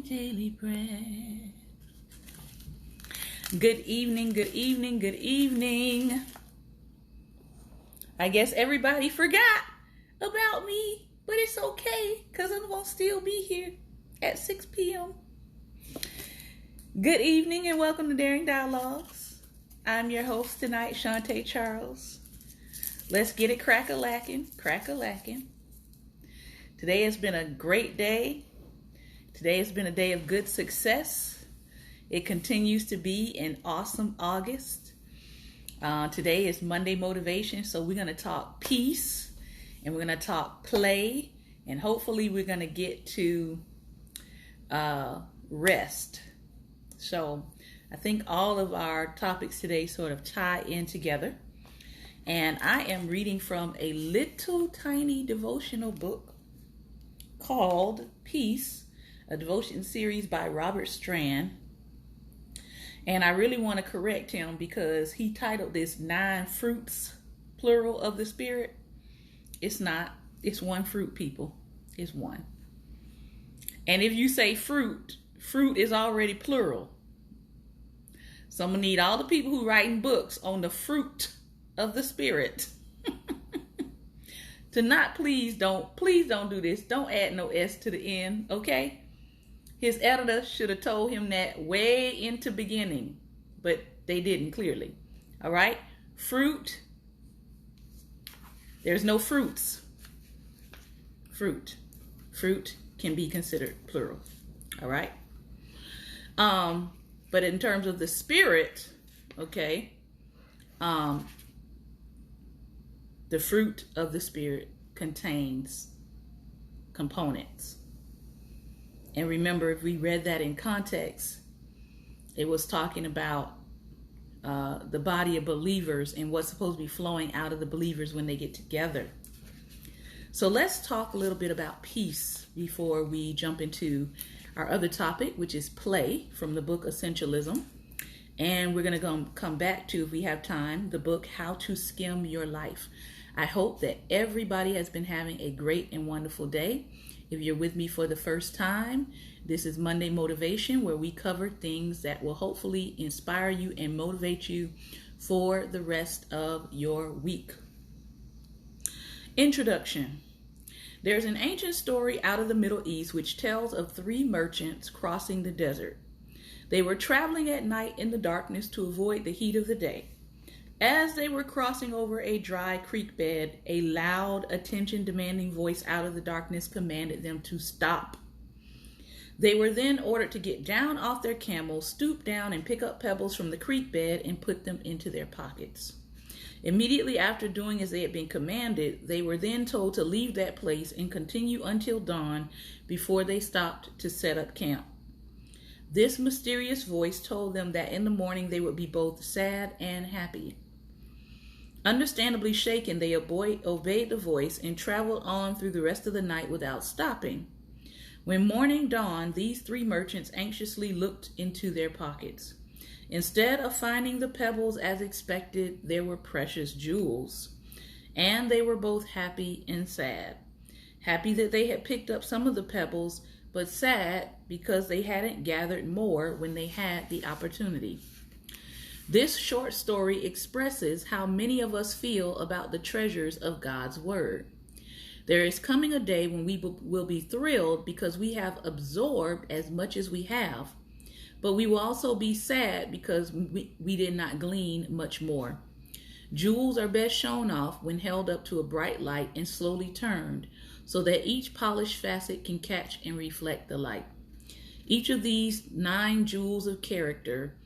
daily bread. Good evening, good evening, good evening. I guess everybody forgot about me, but it's okay because I'm going to still be here at 6 p.m. Good evening and welcome to Daring Dialogues. I'm your host tonight, Shantae Charles. Let's get it crack-a-lacking. Today has been a great day. Today has been a day of good success. It continues to be an awesome August. Today is Monday Motivation, so we're going to talk peace, and we're going to talk play, and hopefully we're going to get to rest. So I think all of our topics today sort of tie in together. And I am reading from a little tiny devotional book called Peace, a devotion series by Robert Strand. And I really want to correct him because he titled this 9 fruits, plural, of the Spirit. It's not. It's one fruit, people. It's one. And if you say fruit, fruit is already plural. So I'm going to need all the people who writing books on the fruit of the Spirit to not, please don't do this. Don't add no S to the end, okay? His editor should have told him that way into beginning, but they didn't clearly. All right? Fruit. There's no fruits. Fruit. Fruit can be considered plural. All right? But in terms of the Spirit, okay, the fruit of the Spirit contains components. And remember, if we read that in context, it was talking about the body of believers and what's supposed to be flowing out of the believers when they get together. So let's talk a little bit about peace before we jump into our other topic, which is play, from the book Essentialism. And we're going to come back to, if we have time, the book How to Skim Your Life. I hope that everybody has been having a great and wonderful day. If you're with me for the first time, this is Monday Motivation, where we cover things that will hopefully inspire you and motivate you for the rest of your week. Introduction. There's an ancient story out of the Middle East which tells of 3 merchants crossing the desert. They were traveling at night in the darkness to avoid the heat of the day. As they were crossing over a dry creek bed, a loud, attention-demanding voice out of the darkness commanded them to stop. They were then ordered to get down off their camels, stoop down, and pick up pebbles from the creek bed and put them into their pockets. Immediately after doing as they had been commanded, they were then told to leave that place and continue until dawn before they stopped to set up camp. This mysterious voice told them that in the morning they would be both sad and happy. Understandably shaken, they obeyed the voice and traveled on through the rest of the night without stopping. When morning dawned, these 3 merchants anxiously looked into their pockets. Instead of finding the pebbles as expected, there were precious jewels. And they were both happy and sad. Happy that they had picked up some of the pebbles, but sad because they hadn't gathered more when they had the opportunity. This short story expresses how many of us feel about the treasures of God's Word. There is coming a day when we will be thrilled because we have absorbed as much as we have, but we will also be sad because we did not glean much more. Jewels are best shown off when held up to a bright light and slowly turned, so that each polished facet can catch and reflect the light. Each of these 9 jewels of character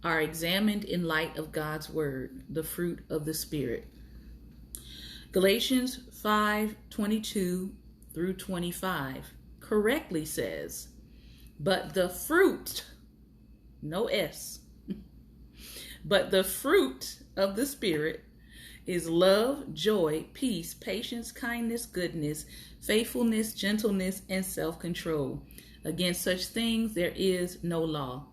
are examined in light of God's Word, the fruit of the Spirit. Galatians 5:22 through 25 correctly says, but the fruit, no S, but the fruit of the Spirit is love, joy, peace, patience, kindness, goodness, faithfulness, gentleness, and self-control. Against such things there is no law.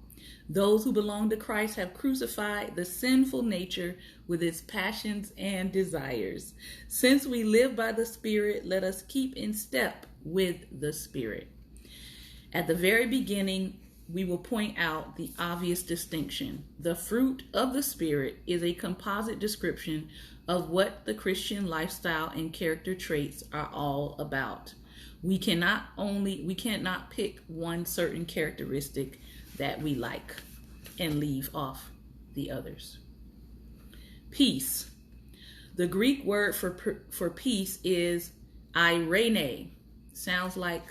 Those who belong to Christ have crucified the sinful nature with its passions and desires. Since we live by the Spirit, let us keep in step with the Spirit. At the very beginning, we will point out the obvious distinction. The fruit of the Spirit is a composite description of what the Christian lifestyle and character traits are all about. We cannot pick one certain characteristic that we like and leave off the others. Peace. The Greek word for peace is eirene. Sounds like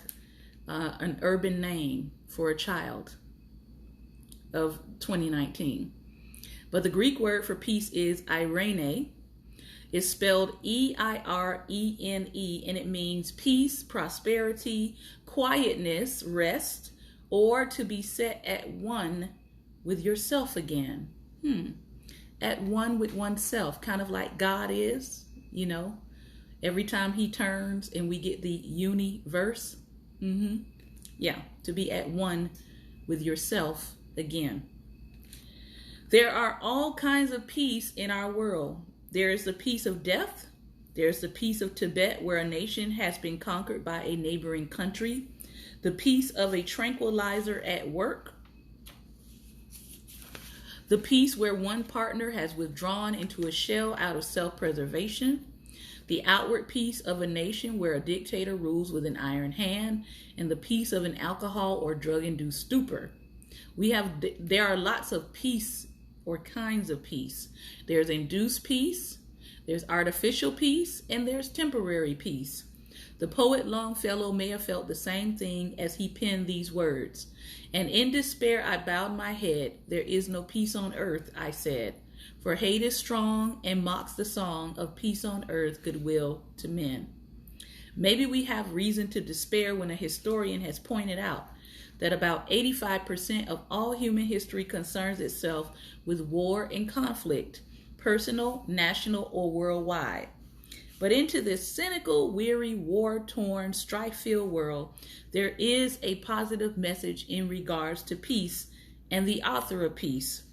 an urban name for a child of 2019. But the Greek word for peace is eirene. It's spelled E-I-R-E-N-E, and it means peace, prosperity, quietness, rest, or to be set at one with yourself again. At one with oneself, kind of like God is, every time he turns and we get the universe. Yeah, to be at one with yourself again. There are all kinds of peace in our world. There is the peace of death. There's the peace of Tibet, where a nation has been conquered by a neighboring country. The peace of a tranquilizer at work. The peace where one partner has withdrawn into a shell out of self-preservation. The outward peace of a nation where a dictator rules with an iron hand, and the peace of an alcohol or drug-induced stupor. There are lots of peace or kinds of peace. There's induced peace, there's artificial peace, and there's temporary peace. The poet Longfellow may have felt the same thing as he penned these words. And in despair I bowed my head. There is no peace on earth, I said. For hate is strong and mocks the song of peace on earth, goodwill to men. Maybe we have reason to despair when a historian has pointed out that about 85% of all human history concerns itself with war and conflict, personal, national, or worldwide. But into this cynical, weary, war-torn, strife-filled world, there is a positive message in regards to peace and the author of peace.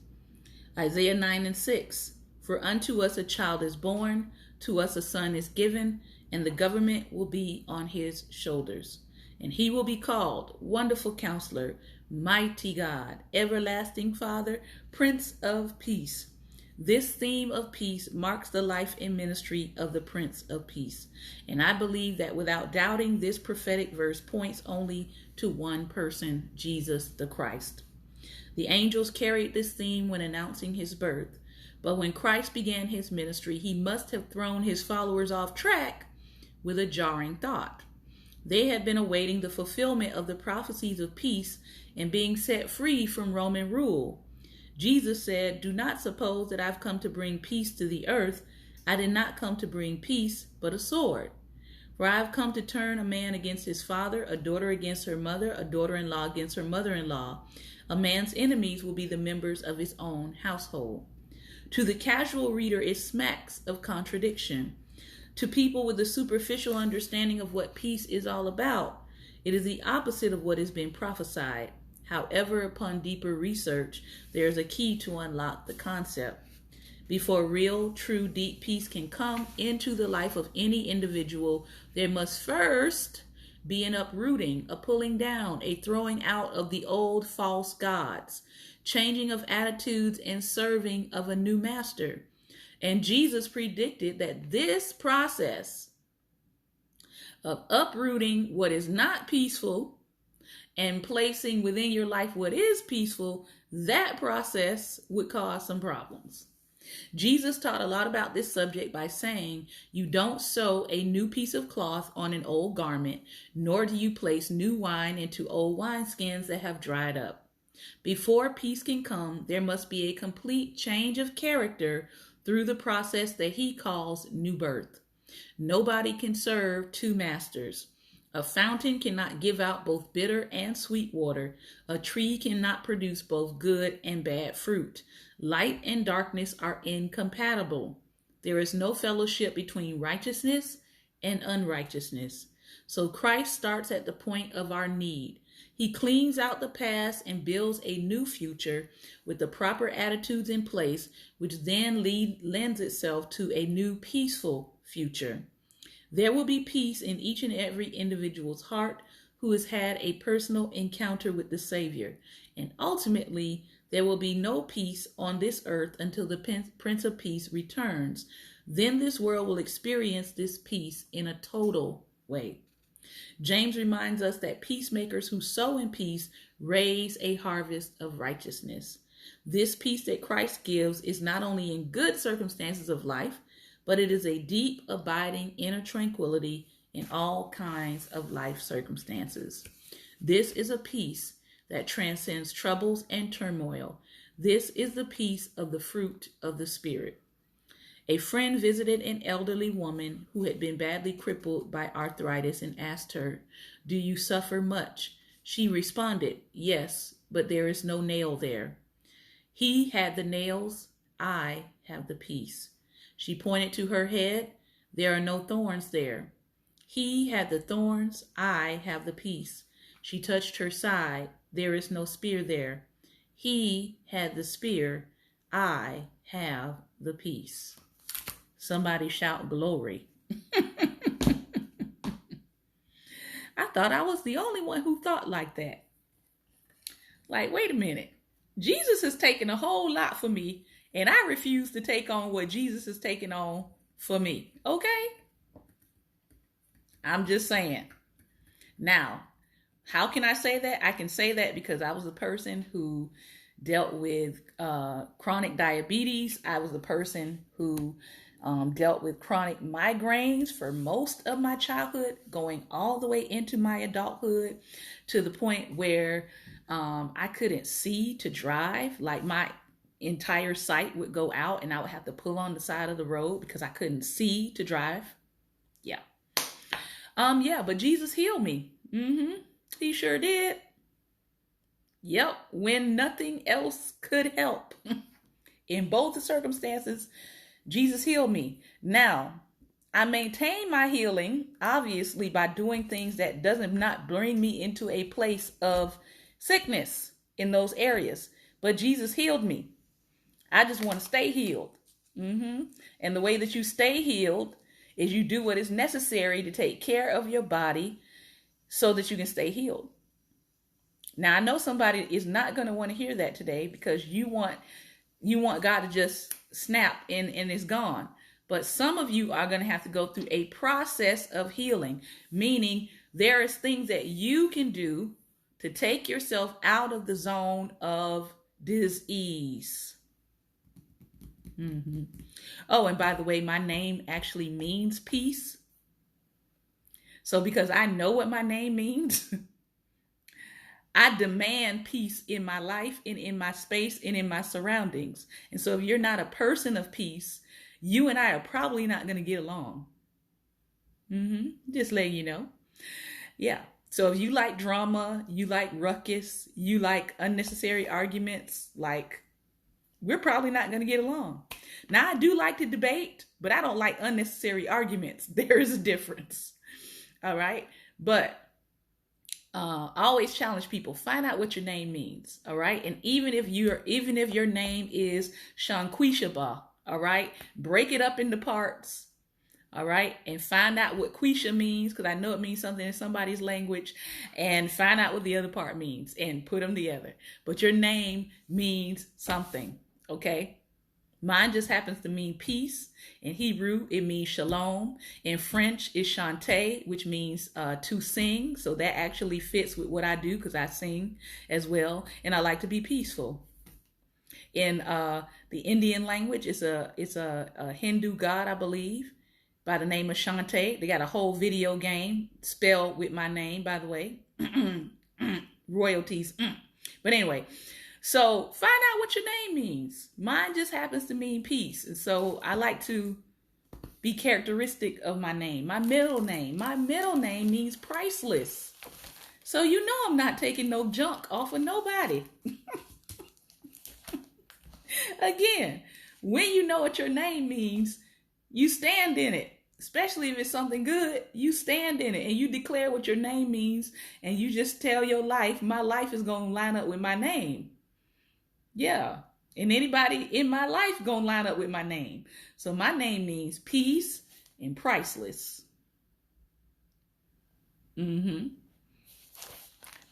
Isaiah 9:6, for unto us a child is born, to us a son is given, and the government will be on his shoulders. And he will be called Wonderful Counselor, Mighty God, Everlasting Father, Prince of Peace. This theme of peace marks the life and ministry of the Prince of Peace. And I believe that without doubting, this prophetic verse points only to one person, Jesus the Christ. The angels carried this theme when announcing his birth. But when Christ began his ministry, he must have thrown his followers off track with a jarring thought. They had been awaiting the fulfillment of the prophecies of peace and being set free from Roman rule. Jesus said, do not suppose that I've come to bring peace to the earth. I did not come to bring peace, but a sword. For I have come to turn a man against his father, a daughter against her mother, a daughter-in-law against her mother-in-law. A man's enemies will be the members of his own household. To the casual reader, it smacks of contradiction. To people with a superficial understanding of what peace is all about, it is the opposite of what has been prophesied. However, upon deeper research, there is a key to unlock the concept. Before real, true, deep peace can come into the life of any individual, there must first be an uprooting, a pulling down, a throwing out of the old false gods, changing of attitudes and serving of a new master. And Jesus predicted that this process of uprooting what is not peaceful and placing within your life what is peaceful, that process would cause some problems. Jesus taught a lot about this subject by saying, you don't sew a new piece of cloth on an old garment, nor do you place new wine into old wineskins that have dried up. Before peace can come, there must be a complete change of character through the process that he calls new birth. Nobody can serve two masters. A fountain cannot give out both bitter and sweet water. A tree cannot produce both good and bad fruit. Light and darkness are incompatible. There is no fellowship between righteousness and unrighteousness. So Christ starts at the point of our need. He cleans out the past and builds a new future with the proper attitudes in place, which then lends itself to a new peaceful future. There will be peace in each and every individual's heart who has had a personal encounter with the Savior. And ultimately, there will be no peace on this earth until the Prince of Peace returns. Then this world will experience this peace in a total way. James reminds us that peacemakers who sow in peace raise a harvest of righteousness. This peace that Christ gives is not only in good circumstances of life, but it is a deep, abiding inner tranquility in all kinds of life circumstances. This is a peace that transcends troubles and turmoil. This is the peace of the fruit of the Spirit. A friend visited an elderly woman who had been badly crippled by arthritis and asked her, "Do you suffer much?" She responded, "Yes, but there is no nail there." He had the nails, I have the peace. She pointed to her head, "There are no thorns there." He had the thorns, I have the peace. She touched her side, "There is no spear there." He had the spear, I have the peace. Somebody shout glory. I thought I was the only one who thought like that. Like, wait a minute. Jesus has taken a whole lot for me, and I refuse to take on what Jesus has taken on for me. Okay? I'm just saying. Now, how can I say that? I can say that because I was a person who dealt with chronic diabetes. I was a person who dealt with chronic migraines for most of my childhood, going all the way into my adulthood, to the point where I couldn't see to drive. Like, my entire sight would go out and I would have to pull on the side of the road because I couldn't see to drive. Yeah. But Jesus healed me. He sure did. Yep. When nothing else could help. In both the circumstances, Jesus healed me. Now, I maintain my healing, obviously, by doing things that doesn't not bring me into a place of sickness in those areas. But Jesus healed me. I just want to stay healed. And the way that you stay healed is you do what is necessary to take care of your body so that you can stay healed. Now, I know somebody is not going to want to hear that today because you want God to just snap and it's gone. But some of you are going to have to go through a process of healing, meaning there is things that you can do to take yourself out of the zone of disease. Oh, and by the way, my name actually means peace. So because I know what my name means, I demand peace in my life and in my space and in my surroundings. And so if you're not a person of peace, you and I are probably not going to get along. Just letting you know. Yeah. So if you like drama, you like ruckus, you like unnecessary arguments, like, we're probably not going to get along. Now, I do like to debate, but I don't like unnecessary arguments. There is a difference. All right. But I always challenge people, find out what your name means. All right. And even if your name is Shanquishaba, all right, break it up into parts. All right. And find out what Quisha means, because I know it means something in somebody's language, and find out what the other part means and put them together. But your name means something. Okay. Mine just happens to mean peace. In Hebrew, it means shalom. In French, it's chante, which means to sing. So that actually fits with what I do because I sing as well. And I like to be peaceful. In the Indian language, it's a Hindu god, I believe, by the name of Shantae. They got a whole video game spelled with my name, by the way. Royalties. But anyway, so find out what your name means. Mine just happens to mean peace. And so I like to be characteristic of my name. My middle name means priceless. So you know I'm not taking no junk off of nobody. Again, when you know what your name means, you stand in it. Especially if it's something good, you stand in it and you declare what your name means, and you just tell your life, my life is going to line up with my name. Yeah. And anybody in my life going to line up with my name. So my name means peace and priceless.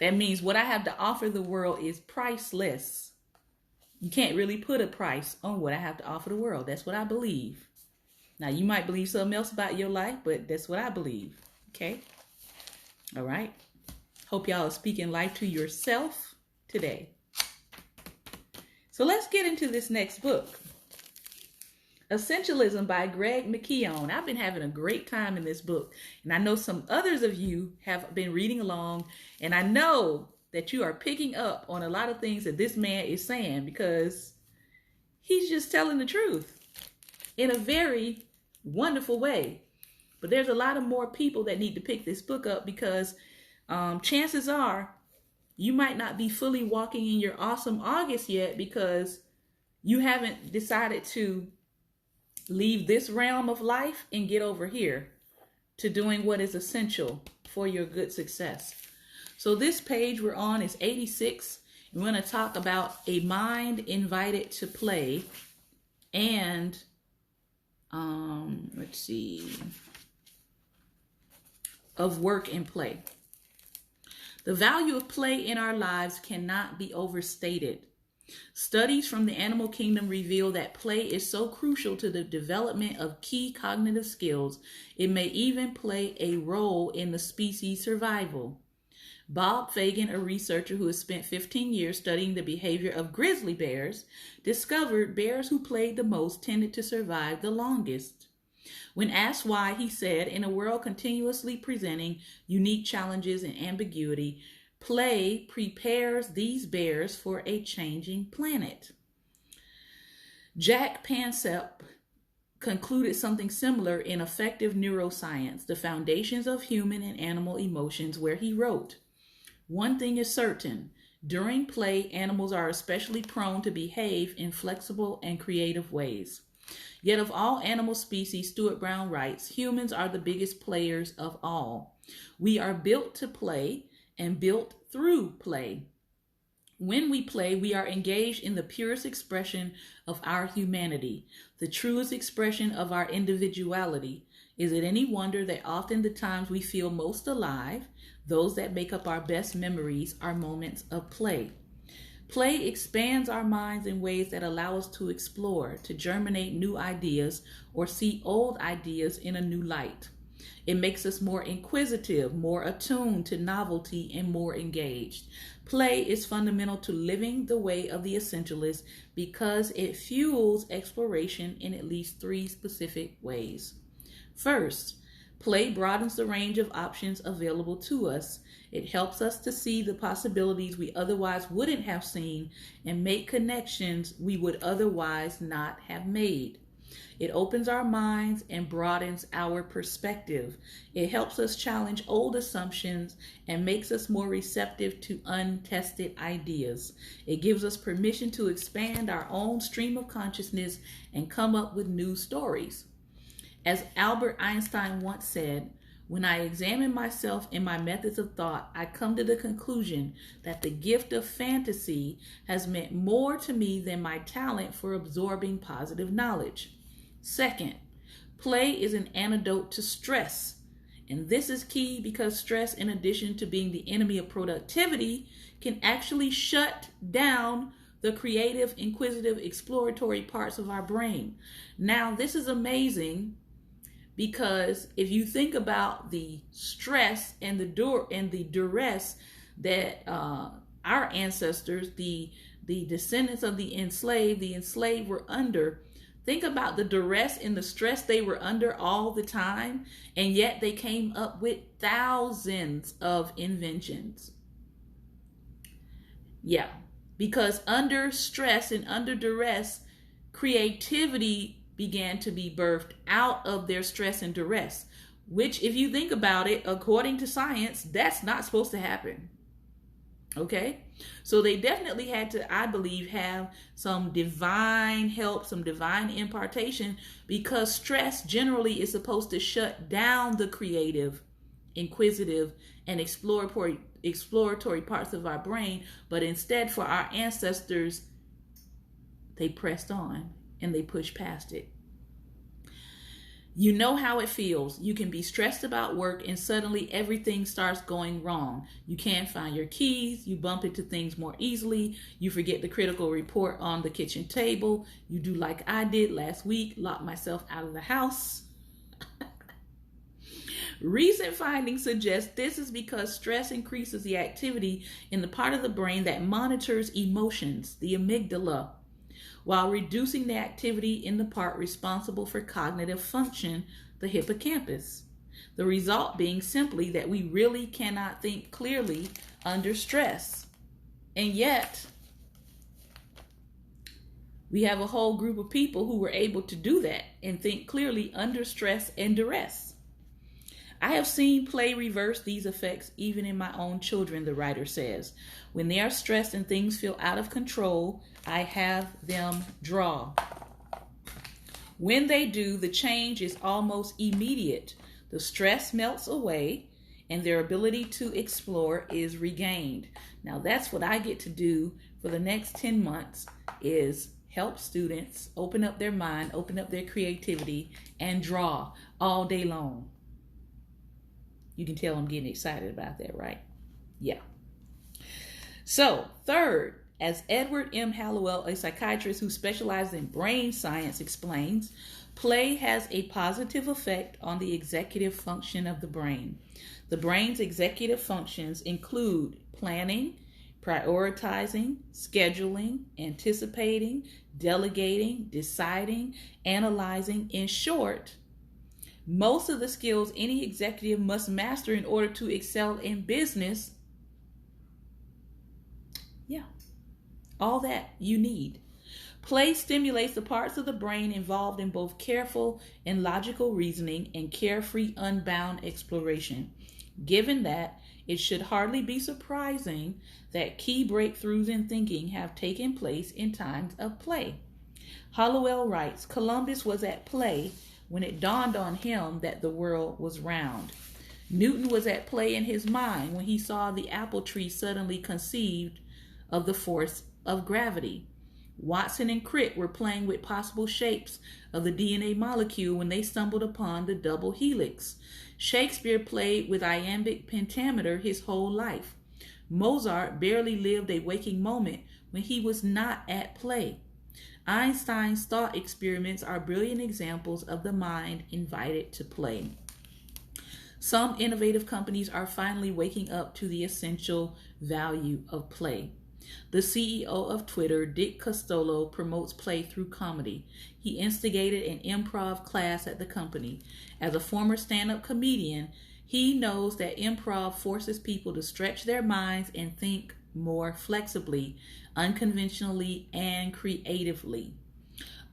That means what I have to offer the world is priceless. You can't really put a price on what I have to offer the world. That's what I believe. Now, you might believe something else about your life, but that's what I believe. Okay? All right? Hope y'all are speaking life to yourself today. So let's get into this next book. Essentialism by Greg McKeown. I've been having a great time in this book. And I know some others of you have been reading along. And I know that you are picking up on a lot of things that this man is saying, because he's just telling the truth in a very wonderful way. But there's a lot of more people that need to pick this book up, because chances are you might not be fully walking in your awesome August yet, because you haven't decided to leave this realm of life and get over here to doing what is essential for your good success. So this page we're on is 86. We're going to talk about a mind invited to play, and let's see, of work and play. The value of play in our lives cannot be overstated. Studies from the animal kingdom reveal that play is so crucial to the development of key cognitive skills, it may even play a role in the species' survival. Bob Fagan, a researcher who has spent 15 years studying the behavior of grizzly bears, discovered bears who played the most tended to survive the longest. When asked why, he said, in a world continuously presenting unique challenges and ambiguity, play prepares these bears for a changing planet. Jack Pansep concluded something similar in Effective Neuroscience, The Foundations of Human and Animal Emotions, where he wrote, "One thing is certain. During play, animals are especially prone to behave in flexible and creative ways. Yet of all animal species," Stuart Brown writes, "humans are the biggest players of all. We are built to play and built through play. When we play, we are engaged in the purest expression of our humanity, the truest expression of our individuality. Is it any wonder that often the times we feel most alive, those that make up our best memories, are moments of play? Play expands our minds in ways that allow us to explore, to germinate new ideas, or see old ideas in a new light. It makes us more inquisitive, more attuned to novelty, and more engaged. Play is fundamental to living the way of the essentialist because it fuels exploration in at least 3 specific ways. First, play broadens the range of options available to us. It helps us to see the possibilities we otherwise wouldn't have seen and make connections we would otherwise not have made. It opens our minds and broadens our perspective. It helps us challenge old assumptions and makes us more receptive to untested ideas. It gives us permission to expand our own stream of consciousness and come up with new stories. As Albert Einstein once said, "When I examine myself and my methods of thought, I come to the conclusion that the gift of fantasy has meant more to me than my talent for absorbing positive knowledge." Second, play is an antidote to stress. And this is key because stress, in addition to being the enemy of productivity, can actually shut down the creative, inquisitive, exploratory parts of our brain. Now, this is amazing because if you think about the stress and the duress that our ancestors, the descendants of the enslaved were under, think about the duress and the stress they were under all the time, and yet they came up with thousands of inventions. Yeah, because under stress and under duress, creativity began to be birthed out of their stress and duress, which, if you think about it, according to science, that's not supposed to happen. Okay? So they definitely had to, I believe, have some divine help, some divine impartation, because stress generally is supposed to shut down the creative, inquisitive, and exploratory parts of our brain. But instead, for our ancestors, they pressed on and they pushed past it. You know how it feels. You can be stressed about work and suddenly everything starts going wrong. You can't find your keys. You bump into things more easily. You forget the critical report on the kitchen table. You do like I did last week, lock myself out of the house. Recent findings suggest this is because stress increases the activity in the part of the brain that monitors emotions, the amygdala, while reducing the activity in the part responsible for cognitive function, the hippocampus. The result being simply that we really cannot think clearly under stress. And yet, we have a whole group of people who were able to do that and think clearly under stress and duress. I have seen play reverse these effects even in my own children, the writer says. When they are stressed and things feel out of control, I have them draw. When they do, the change is almost immediate. The stress melts away and their ability to explore is regained. Now that's what I get to do for the next 10 months is help students open up their mind, open up their creativity, and draw all day long. You can tell I'm getting excited about that, right? Yeah. So, third, as Edward M. Hallowell, a psychiatrist who specializes in brain science, explains, play has a positive effect on the executive function of the brain. The brain's executive functions include planning, prioritizing, scheduling, anticipating, delegating, deciding, analyzing. In short, most of the skills any executive must master in order to excel in business. Yeah, all that you need. Play stimulates the parts of the brain involved in both careful and logical reasoning and carefree, unbound exploration. Given that, it should hardly be surprising that key breakthroughs in thinking have taken place in times of play. Hallowell writes, Columbus was at play when it dawned on him that the world was round. Newton was at play in his mind when he saw the apple tree suddenly conceived of the force of gravity. Watson and Crick were playing with possible shapes of the DNA molecule when they stumbled upon the double helix. Shakespeare played with iambic pentameter his whole life. Mozart barely lived a waking moment when he was not at play. Einstein's thought experiments are brilliant examples of the mind invited to play. Some innovative companies are finally waking up to the essential value of play. The CEO of Twitter, Dick Costolo, promotes play through comedy. He instigated an improv class at the company. As a former stand-up comedian, he knows that improv forces people to stretch their minds and think more flexibly, unconventionally, and creatively.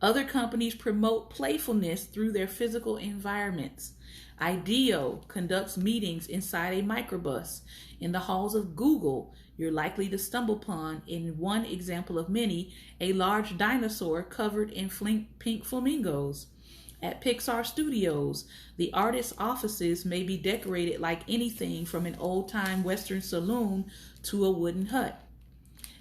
Other companies promote playfulness through their physical environments. IDEO conducts meetings inside a microbus. In the halls of Google, you're likely to stumble upon, in one example of many, a large dinosaur covered in pink flamingos. At Pixar Studios, the artists' offices may be decorated like anything from an old-time Western saloon to a wooden hut.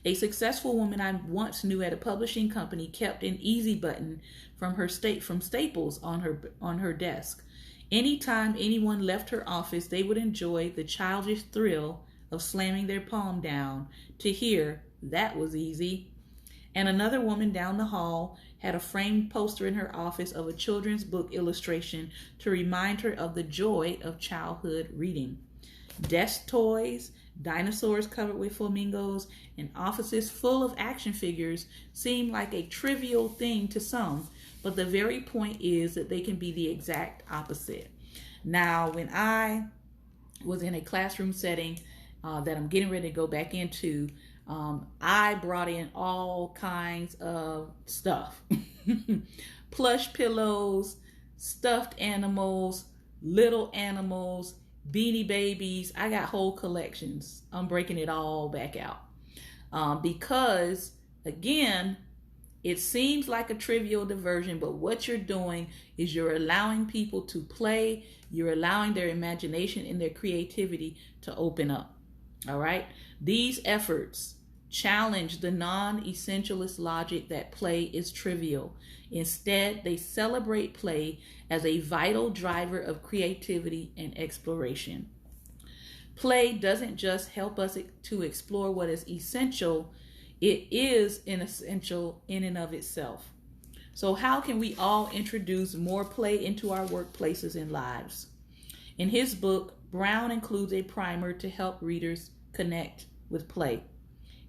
A successful woman I once knew at a publishing company kept an easy button from Staples on her desk. Anytime anyone left her office, they would enjoy the childish thrill of slamming their palm down to hear, "That was easy." And another woman down the hall had a framed poster in her office of a children's book illustration to remind her of the joy of childhood reading. Desk toys, dinosaurs covered with flamingos, and offices full of action figures seem like a trivial thing to some, but the very point is that they can be the exact opposite. Now, when I was in a classroom setting that I'm getting ready to go back into, I brought in all kinds of stuff. Plush pillows, stuffed animals, little animals, Beanie Babies. I got whole collections. I'm breaking it all back out. Because, again, it seems like a trivial diversion, but what you're doing is you're allowing people to play. You're allowing their imagination and their creativity to open up. All right? These efforts challenge the non-essentialist logic that play is trivial. Instead, they celebrate play as a vital driver of creativity and exploration. Play doesn't just help us to explore what is essential, it is an essential in and of itself. So how can we all introduce more play into our workplaces and lives? In his book, Brown includes a primer to help readers connect with play.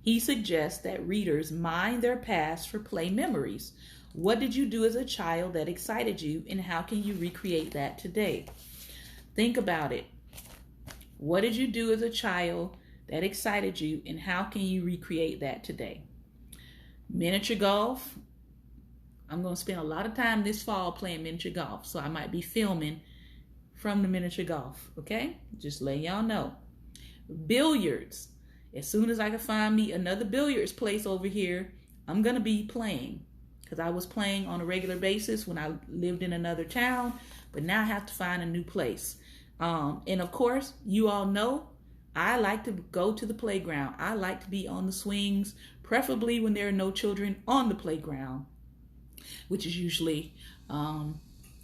He suggests that readers mine their past for play memories. What did you do as a child that excited you, and how can you recreate that today? Think about it. What did you do as a child that excited you, and how can you recreate that today? Miniature golf. I'm going to spend a lot of time this fall playing miniature golf, so I might be filming from the miniature golf, okay? Just letting y'all know. Billiards. As soon as I can find me another billiards place over here, I'm going to be playing, because I was playing on a regular basis when I lived in another town, but now I have to find a new place. And of course, you all know I like to go to the playground. I like to be on the swings, preferably when there are no children on the playground, which is usually, on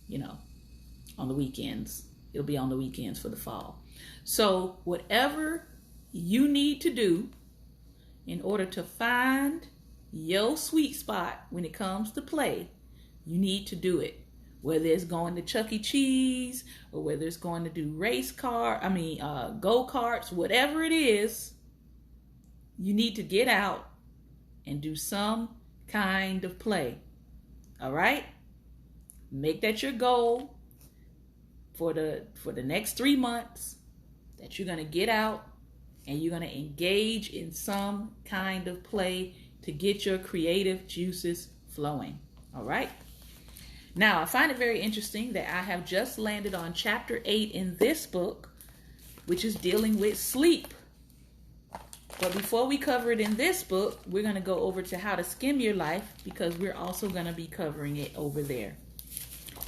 the weekends. It'll be on the weekends for the fall. So whatever you need to do in order to find your sweet spot when it comes to play, you need to do it. Whether it's going to Chuck E. Cheese or whether it's going to do go-karts, whatever it is, you need to get out and do some kind of play. All right? Make that your goal for the next 3 months, that you're going to get out and you're going to engage in some kind of play to get your creative juices flowing. All right? Now, I find it very interesting that I have just landed on chapter 8 in this book, which is dealing with sleep. But before we cover it in this book, we're going to go over to How to Skim Your Life, because we're also going to be covering it over there.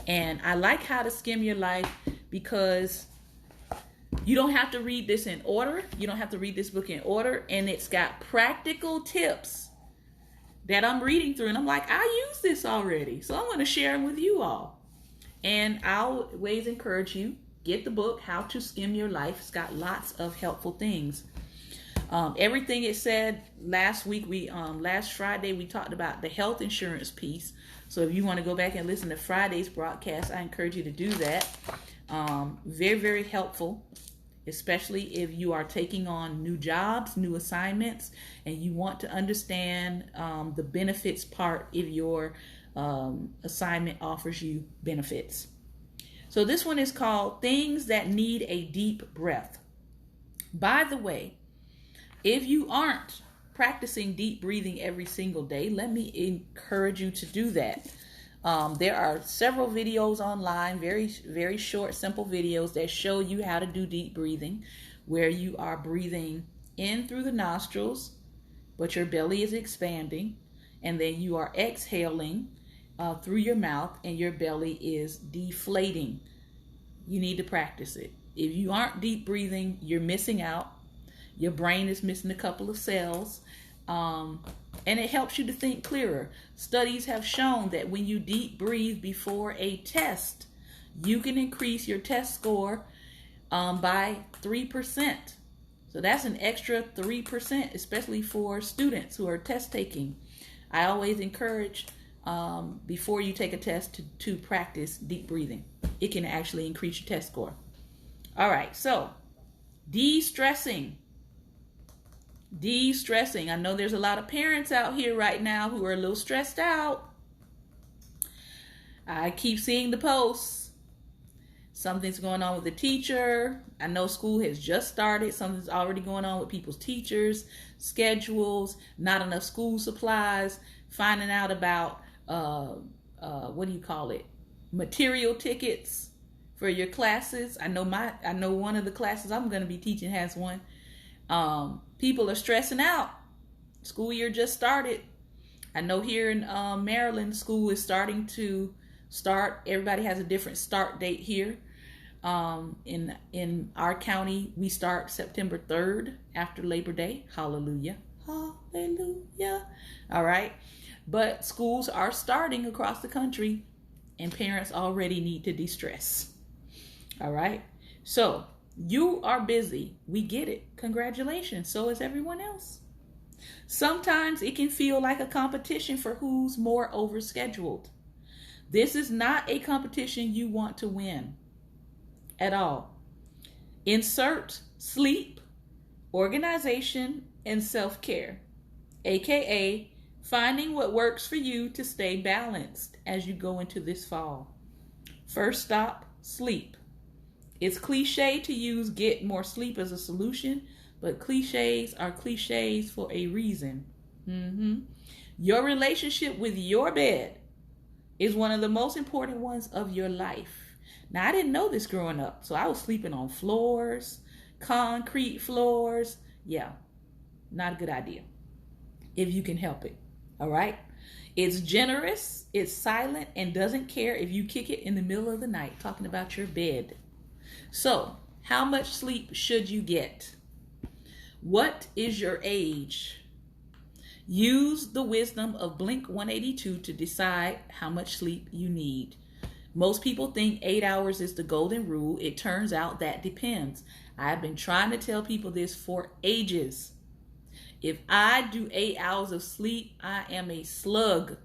And I like How to Skim Your Life because you don't have to read this in order. You don't have to read this book in order. And it's got practical tips that I'm reading through. And I'm like, I use this already. So I'm going to share them with you all. And I'll always encourage you, get the book, How to Skim Your Life. It's got lots of helpful things. Everything it said last week, last Friday, we talked about the health insurance piece. So if you want to go back and listen to Friday's broadcast, I encourage you to do that. Very, very helpful, especially if you are taking on new jobs, new assignments, and you want to understand the benefits part if your assignment offers you benefits. So this one is called Things That Need a Deep Breath. By the way, if you aren't practicing deep breathing every single day, let me encourage you to do that. There are several videos online, very, very short, simple videos that show you how to do deep breathing, where you are breathing in through the nostrils, but your belly is expanding, and then you are exhaling through your mouth, and your belly is deflating. You need to practice it. If you aren't deep breathing, you're missing out. Your brain is missing a couple of cells. And it helps you to think clearer. Studies have shown that when you deep breathe before a test, you can increase your test score by 3%. So that's an extra 3%, especially for students who are test taking. I always encourage before you take a test to practice deep breathing. It can actually increase your test score. All right, so de-stressing. De-stressing. I know there's a lot of parents out here right now who are a little stressed out. I keep seeing the posts. Something's going on with the teacher. I know school has just started. Something's already going on with people's teachers, schedules, not enough school supplies, finding out about, material tickets for your classes. I know one of the classes I'm going to be teaching has one. People are stressing out. School year just started. I know here in Maryland, school is starting to start. Everybody has a different start date here. In our county, we start September 3rd after Labor Day. Hallelujah. Hallelujah. All right. But schools are starting across the country, and parents already need to de-stress. All right. So you are busy. We get it. Congratulations. So is everyone else. Sometimes it can feel like a competition for who's more overscheduled. This is not a competition you want to win at all. Insert sleep, organization, and self-care, aka finding what works for you to stay balanced as you go into this fall. First stop, sleep. It's cliche to use get more sleep as a solution, but cliches are cliches for a reason. Your relationship with your bed is one of the most important ones of your life. Now, I didn't know this growing up, so I was sleeping on floors, concrete floors. Yeah, not a good idea if you can help it. All right? It's generous, it's silent, and doesn't care if you kick it in the middle of the night, talking about your bed. So, how much sleep should you get? What is your age? Use the wisdom of Blink 182 to decide how much sleep you need. Most people think 8 hours is the golden rule. It turns out that depends. I've been trying to tell people this for ages. If I do 8 hours of sleep, I am a slug.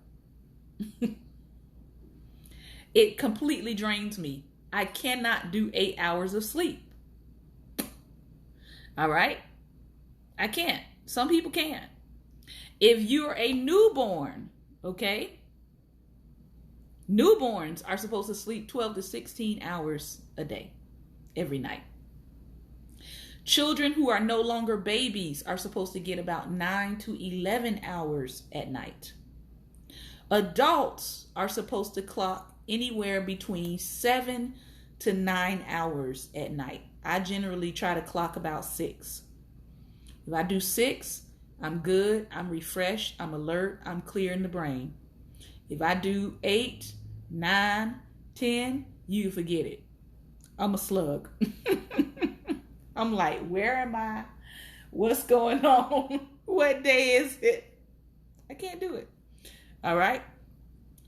It completely drains me. I cannot do 8 hours of sleep. All right? I can't. Some people can. If you're a newborn, okay? Newborns are supposed to sleep 12 to 16 hours a day, every night. Children who are no longer babies are supposed to get about 9 to 11 hours at night. Adults are supposed to clock anywhere between 7 to 9 hours at night. I generally try to clock about 6. If I do 6, I'm good, I'm refreshed, I'm alert, I'm clear in the brain. If I do 8, 9, 10, you forget it. I'm a slug. I'm like, where am I? What's going on? What day is it? I can't do it. All right.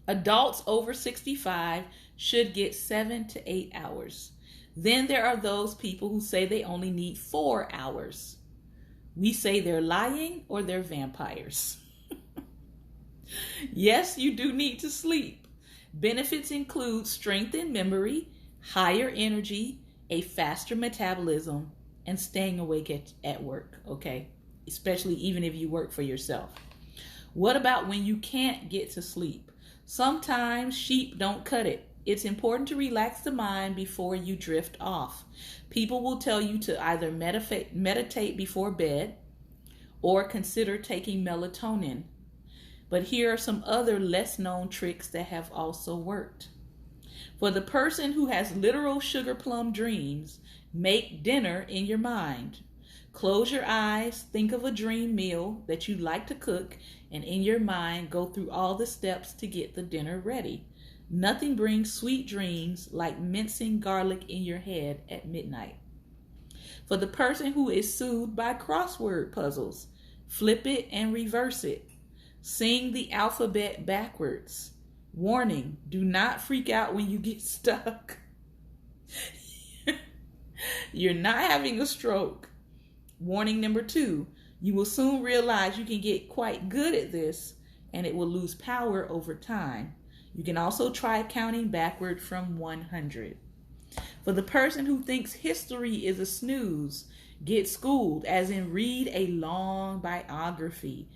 Adults over 65 should get 7 to 8 hours. Then there are those people who say they only need 4 hours. We say they're lying or they're vampires. Yes, you do need to sleep. Benefits include strength in memory, higher energy, a faster metabolism, and staying awake at work, okay? Especially even if you work for yourself. What about when you can't get to sleep? Sometimes sheep don't cut it. It's important to relax the mind before you drift off. People will tell you to either meditate before bed or consider taking melatonin. But here are some other less known tricks that have also worked. For the person who has literal sugar plum dreams, make dinner in your mind. Close your eyes, think of a dream meal that you'd like to cook, and in your mind, go through all the steps to get the dinner ready. Nothing brings sweet dreams like mincing garlic in your head at midnight. For the person who is soothed by crossword puzzles, flip it and reverse it. Sing the alphabet backwards. Warning, do not freak out when you get stuck. You're not having a stroke. Warning number 2, you will soon realize you can get quite good at this and it will lose power over time. You can also try counting backward from 100. For the person who thinks history is a snooze, get schooled, as in read a long biography.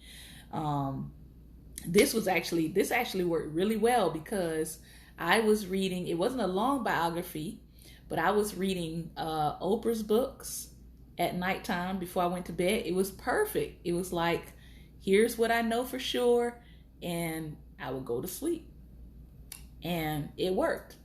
This actually worked really well because I was reading, it wasn't a long biography, but I was reading Oprah's books at nighttime before I went to bed. It was perfect. It was like, here's what I know for sure, and I would go to sleep. And it worked.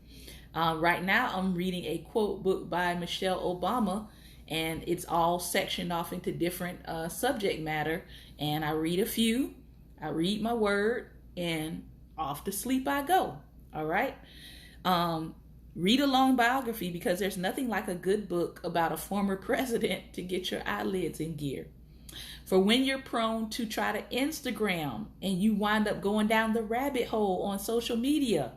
Right now, I'm reading a quote book by Michelle Obama, and it's all sectioned off into different subject matter. And I read a few, I read my word, and off to sleep I go. All right. Read a long biography because there's nothing like a good book about a former president to get your eyelids in gear. For when you're prone to try to Instagram and you wind up going down the rabbit hole on social media.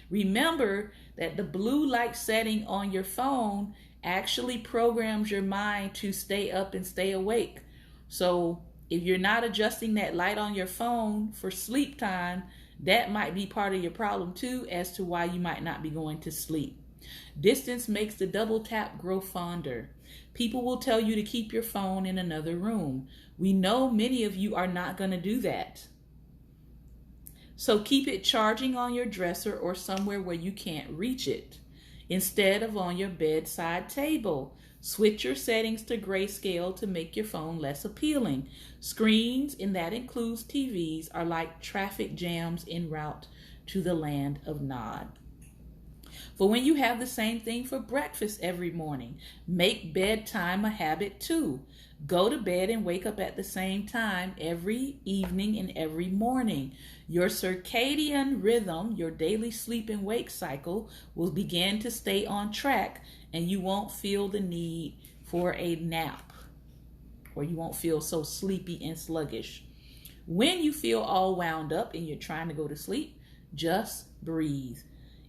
Remember that the blue light setting on your phone actually programs your mind to stay up and stay awake. So if you're not adjusting that light on your phone for sleep time, that might be part of your problem too, as to why you might not be going to sleep. Distance makes the double tap grow fonder. People will tell you to keep your phone in another room. We know many of you are not going to do that. So keep it charging on your dresser or somewhere where you can't reach it, instead of on your bedside table. Switch your settings to grayscale to make your phone less appealing. Screens, and that includes TVs, are like traffic jams en route to the land of Nod. For when you have the same thing for breakfast every morning, make bedtime a habit too. Go to bed and wake up at the same time every evening and every morning. Your circadian rhythm, your daily sleep and wake cycle, will begin to stay on track, and you won't feel the need for a nap, or you won't feel so sleepy and sluggish. When you feel all wound up and you're trying to go to sleep, just breathe.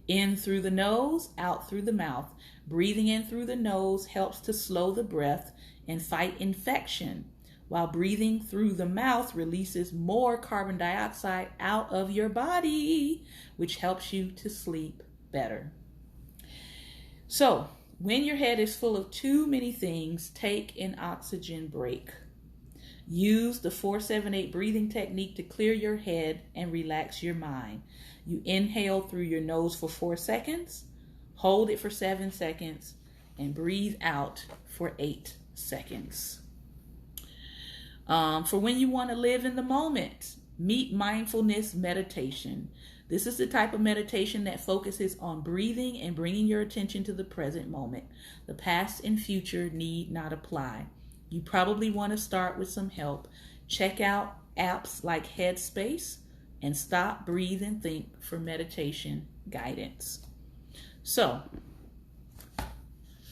In through the nose, out through the mouth. Breathing in through the nose helps to slow the breath and fight infection, while breathing through the mouth releases more carbon dioxide out of your body, which helps you to sleep better. So, when your head is full of too many things, take an oxygen break. Use the 4-7-8 breathing technique to clear your head and relax your mind. You inhale through your nose for 4 seconds, hold it for 7 seconds, and breathe out for 8 seconds. For when you want to live in the moment, meet mindfulness meditation. This is the type of meditation that focuses on breathing and bringing your attention to the present moment. The past and future need not apply. You probably want to start with some help. Check out apps like Headspace and Stop, Breathe, and Think for meditation guidance. So,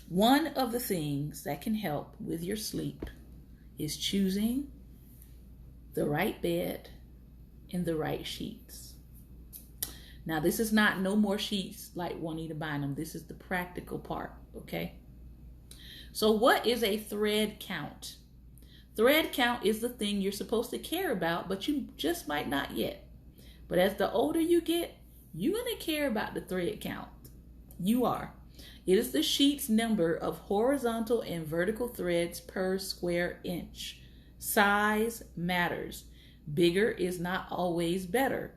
one of the things that can help with your sleep is choosing the right bed and the right sheets. Now, this is not no more sheets like Juanita Bynum. This is the practical part, okay? So what is a thread count? Thread count is the thing you're supposed to care about, but you just might not yet. But as the older you get, you're going to care about the thread count. You are. It is the sheet's number of horizontal and vertical threads per square inch. Size matters. Bigger is not always better.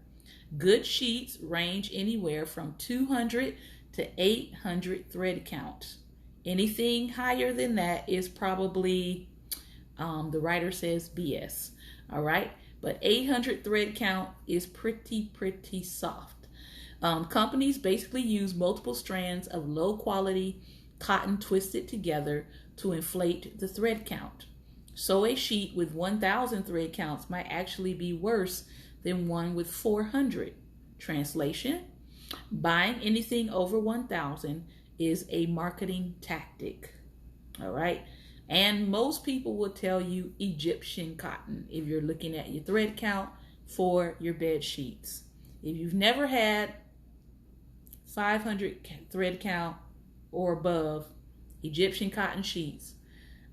Good sheets range anywhere from 200 to 800 thread count. Anything higher than that is probably, the writer says, BS. All right? But 800 thread count is pretty soft. Companies basically use multiple strands of low quality cotton twisted together to inflate the thread count. So a sheet with 1,000 thread counts might actually be worse than one with 400. Translation: buying anything over 1,000 is a marketing tactic. All right? And most people will tell you Egyptian cotton if you're looking at your thread count for your bed sheets. If you've never had 500 thread count or above Egyptian cotton sheets,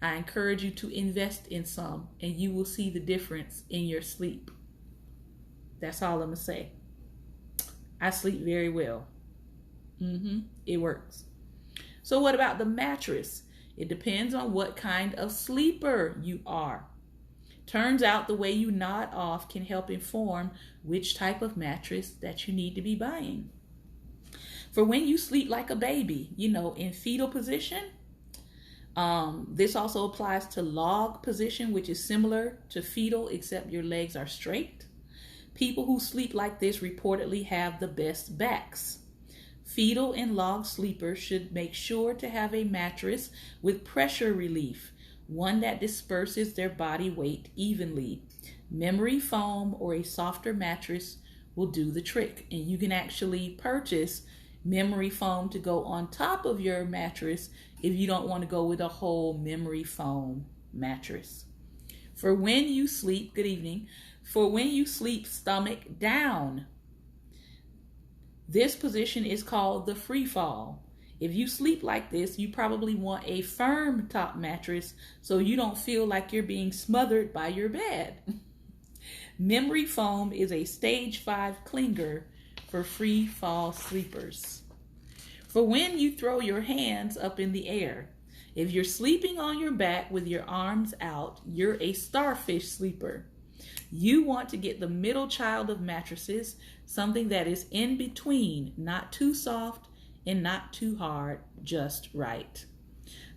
I encourage you to invest in some, and you will see the difference in your sleep. That's all I'm going to say. I sleep very well. It works. So what about the mattress? It depends on what kind of sleeper you are. Turns out the way you nod off can help inform which type of mattress that you need to be buying. For when you sleep like a baby, in fetal position, this also applies to log position, which is similar to fetal except your legs are straight. People who sleep like this reportedly have the best backs. Fetal and log sleepers should make sure to have a mattress with pressure relief, one that disperses their body weight evenly. Memory foam or a softer mattress will do the trick, and you can actually purchase memory foam to go on top of your mattress if you don't want to go with a whole memory foam mattress. For when you sleep, good evening, for when you sleep stomach down. This position is called the free fall. If you sleep like this, you probably want a firm top mattress so you don't feel like you're being smothered by your bed. Memory foam is a stage 5 clinger for free fall sleepers. For when you throw your hands up in the air. If you're sleeping on your back with your arms out, you're a starfish sleeper. You want to get the middle child of mattresses, something that is in between, not too soft and not too hard, just right.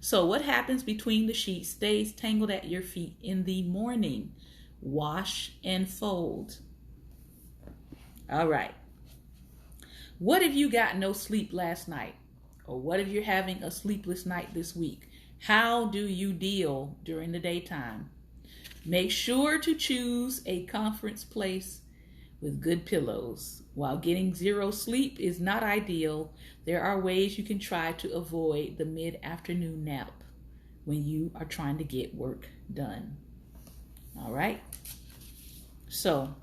So what happens between the sheets stays tangled at your feet in the morning. Wash and fold. All right. What if you got no sleep last night? Or what if you're having a sleepless night this week? How do you deal during the daytime? Make sure to choose a conference place with good pillows. While getting zero sleep is not ideal, there are ways you can try to avoid the mid-afternoon nap when you are trying to get work done. All right. So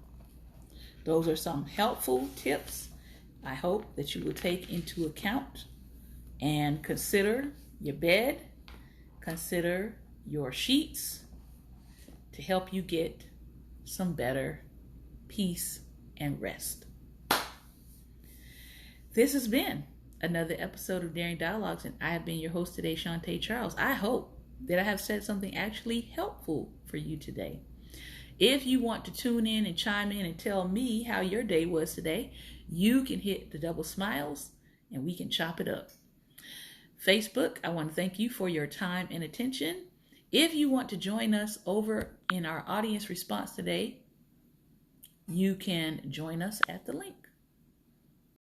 those are some helpful tips I hope that you will take into account and consider your bed, consider your sheets to help you get some better peace and rest. This has been another episode of Daring Dialogues, and I have been your host today, Shantae Charles. I hope that I have said something actually helpful for you today. If you want to tune in and chime in and tell me how your day was today, you can hit the double smiles and we can chop it up. Facebook, I want to thank you for your time and attention. If you want to join us over in our audience response today, you can join us at the link.